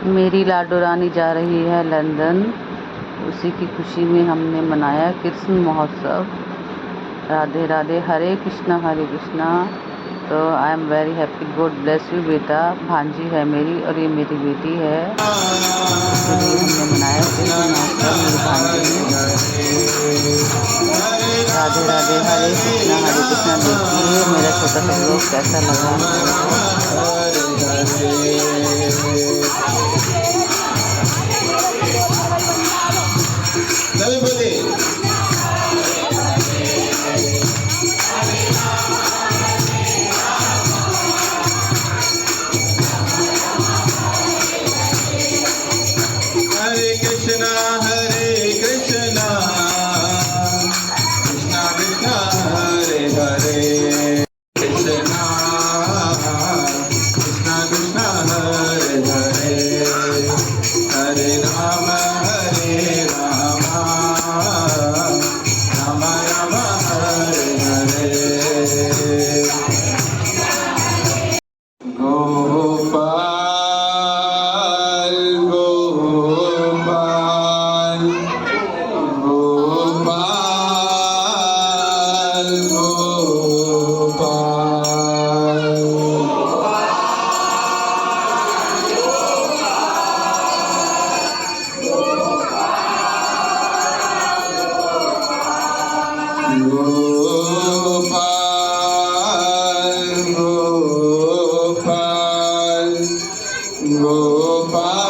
मेरी लाडो रानी जा रही है लंदन, उसी की खुशी में हमने मनाया कृष्ण महोत्सव। राधे राधे, हरे कृष्णा हरे कृष्णा। तो I am very happy, God bless you बेटा। भांजी है मेरी और ये मेरी बेटी है, इसलिए हमने मनाया कृष्ण महोत्सव मेरी भांजी ने। राधे राधे, हरे कृष्णा। देखिए मेरा छोटा सा ब्लॉग कैसा लगा। हरे कृष्णा कृष्णा कृष्णा हरे हरे, कृष्णा कृष्णा कृष्णा हरे हरे, हरे राम राम राम हरे हरे। गोपाल गोपाल